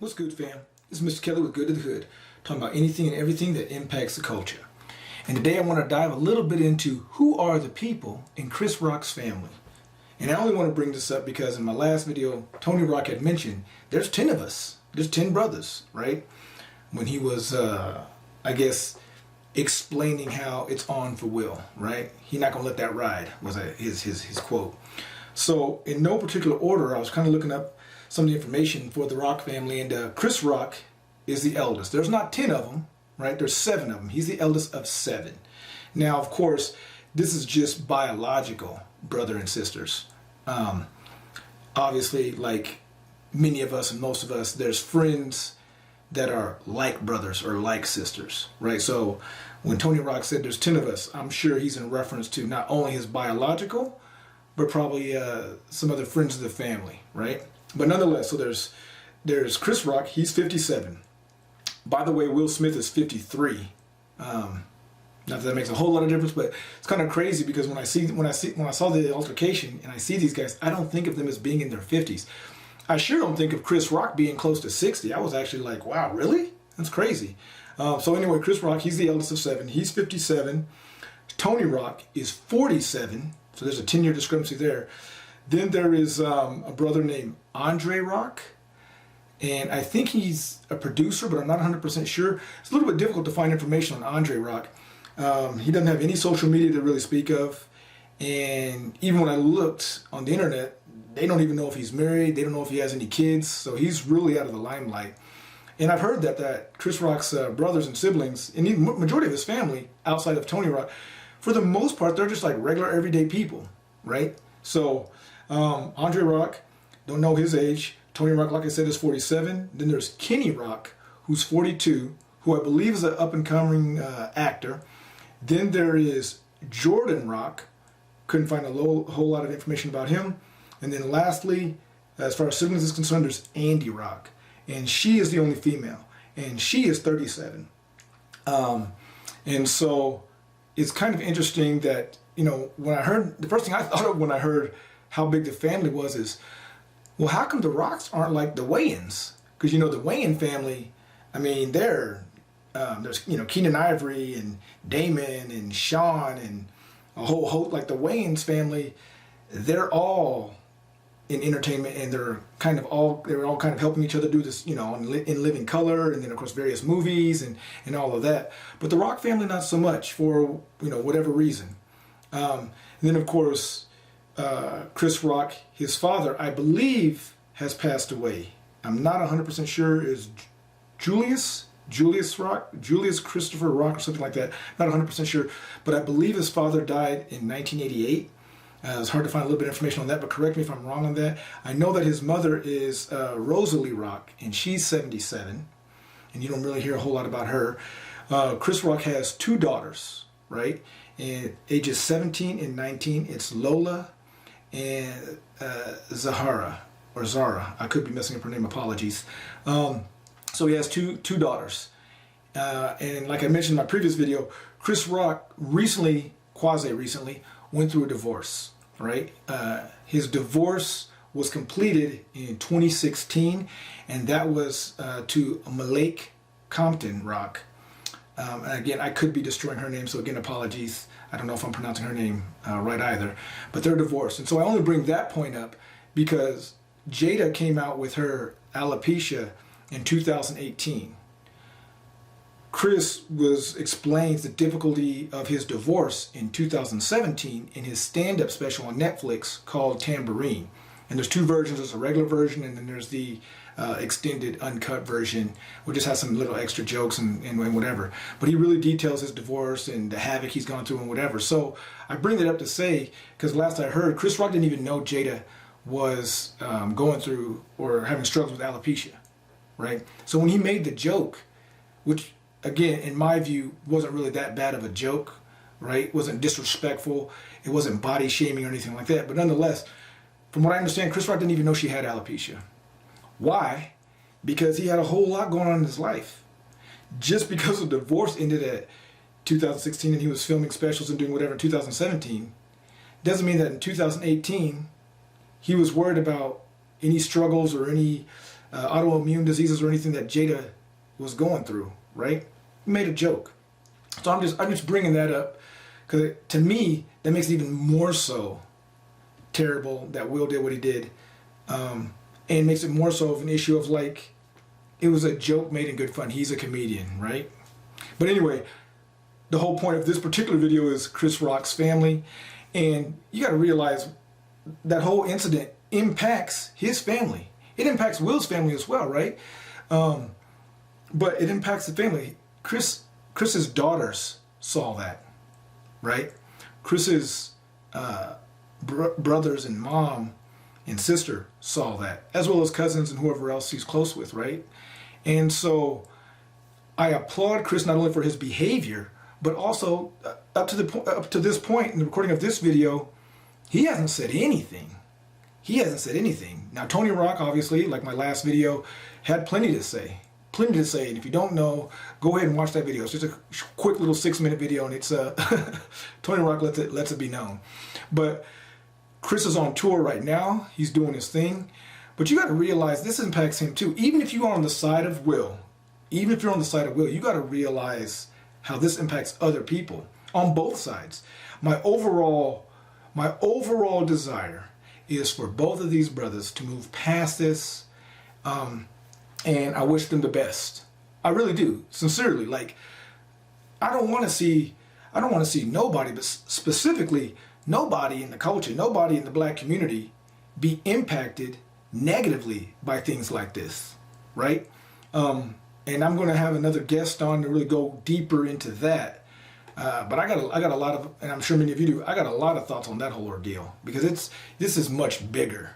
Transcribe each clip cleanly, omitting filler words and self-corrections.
What's good, fam? This is Mr. Kelly with Good to the Hood, talking about anything and everything that impacts the culture. And today I want to dive a little bit into who are the people in Chris Rock's family. And I only want to bring this up because in my last video, Tony Rock had mentioned there's 10 of us. There's 10 brothers, right? When he was, I guess, explaining how it's on for Will, right? He not gonna let that ride was his quote. So in no particular order, I was kind of looking up some of the information for the Rock family, and Chris Rock is the eldest. There's not 10 of them, right? There's 7 of them. He's the eldest of 7. Now, of course, this is just biological brother and sisters. Obviously, like many of us and most of us, there's friends that are like brothers or like sisters, right? So when Tony Rock said there's 10 of us, I'm sure he's in reference to not only his biological, but probably some other friends of the family, right? But nonetheless, so there's Chris Rock. He's 57. By the way, Will Smith is 53. Not that makes a whole lot of difference, but it's kind of crazy because when I saw the altercation and I see these guys, I don't think of them as being in their 50s. I sure don't think of Chris Rock being close to 60. I was actually like, wow, really? That's crazy. So anyway, Chris Rock, he's the eldest of 7. He's 57. Tony Rock is 47. So there's a 10-year discrepancy there. Then there is a brother named Andre Rock. And I think he's a producer, but I'm not 100% sure. It's a little bit difficult to find information on Andre Rock. He doesn't have any social media to really speak of. And even when I looked on the internet, they don't even know if he's married. They don't know if he has any kids. So he's really out of the limelight. And I've heard that Chris Rock's brothers and siblings, and the majority of his family outside of Tony Rock, for the most part, they're just like regular everyday people, right? So Andre Rock, don't know his age. Tony Rock, like I said, is 47. Then there's Kenny Rock, who's 42, who I believe is an up-and-coming actor. Then there is Jordan Rock. Couldn't find a whole lot of information about him. And then lastly, as far as siblings is concerned, there's Andy Rock. And she is the only female. And she is 37. And so it's kind of interesting that, you know, when I heard, the first thing I thought of when I heard how big the family was is, well, how come the Rocks aren't like the Wayans? Because, you know, the Wayans family, I mean, there's, you know, Keenan Ivory and Damon and Sean and a whole host, like the Wayans family, they're all in entertainment, and they're all kind of helping each other do this, you know, in Living Color, and then of course various movies and all of that. But the Rock family, not so much, for, you know, whatever reason. And then of course Chris Rock, his father, I believe has passed away. I'm not 100% sure. Is Julius Christopher Rock or something like that. Not 100% sure, but I believe his father died in 1988. It's hard to find a little bit of information on that, but correct me if I'm wrong on that. I know that his mother is Rosalie Rock, and she's 77, and you don't really hear a whole lot about her. Chris Rock has 2 daughters, right? And ages 17 and 19. It's Lola and Zahara, or Zara. I could be messing up her name, apologies. So he has two daughters. And like I mentioned in my previous video, Chris Rock quasi-recently, went through a divorce, right? His divorce was completed in 2016, and that was to Malek Compton Rock. And again, I could be destroying her name, so again, apologies. I don't know if I'm pronouncing her name right either, but they're divorced. And so I only bring that point up because Jada came out with her alopecia in 2018. Chris explains the difficulty of his divorce in 2017 in his stand-up special on Netflix called Tambourine. And there's 2 versions. There's a regular version, and then there's the extended uncut version, which just has some little extra jokes and whatever. But he really details his divorce and the havoc he's gone through and whatever. So I bring that up to say, because last I heard, Chris Rock didn't even know Jada was going through or having struggles with alopecia, right? So when he made the joke, which again, in my view, wasn't really that bad of a joke, right? It wasn't disrespectful. It wasn't body shaming or anything like that. But nonetheless, from what I understand, Chris Rock didn't even know she had alopecia. Why? Because he had a whole lot going on in his life. Just because the divorce ended at 2016 and he was filming specials and doing whatever in 2017, doesn't mean that in 2018 he was worried about any struggles or any autoimmune diseases or anything that Jada was going through, right? He made a joke. So I'm just bringing that up because to me, that makes it even more so terrible that Will did what he did. And makes it more so of an issue of like, it was a joke made in good fun. He's a comedian, right? But anyway, the whole point of this particular video is Chris Rock's family. And you got to realize that whole incident impacts his family. It impacts Will's family as well, right? But it impacts the family. Chris's daughters saw that, right? Chris's brothers and mom and sister saw that, as well as cousins and whoever else he's close with, right? And so I applaud Chris not only for his behavior, but also up to this point in the recording of this video, he hasn't said anything. He hasn't said anything. Now, Tony Rock, obviously, like my last video, had plenty to say. Plenty to say. And if you don't know, go ahead and watch that video. It's just a quick little 6-minute video, and it's Tony Rock lets it be known. But Chris is on tour right now. He's doing his thing. But you got to realize this impacts him too. Even if you're on the side of Will, you got to realize how this impacts other people on both sides. My overall desire is for both of these brothers to move past this, and I wish them the best. I really do, sincerely. Like, I don't want to see nobody, but specifically nobody in the culture, nobody in the black community be impacted negatively by things like this, right? And I'm going to have another guest on to really go deeper into that. But I got a lot of, and I'm sure many of you do, I got a lot of thoughts on that whole ordeal, because this is much bigger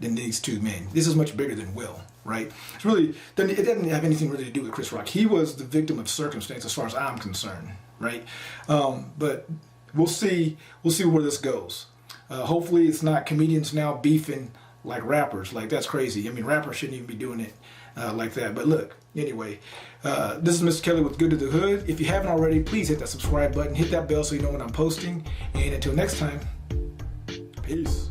than these two men. This is much bigger than Will, right? It doesn't have anything really to do with Chris Rock. He was the victim of circumstance as far as I'm concerned, right? But we'll see where this goes. Hopefully it's not comedians now beefing like rappers. Like, that's crazy. I mean, rappers shouldn't even be doing it like that. But look, anyway, this is Mr. Kelly with Good to the Hood. If you haven't already, please hit that subscribe button, hit that bell so you know when I'm posting. And until next time, peace.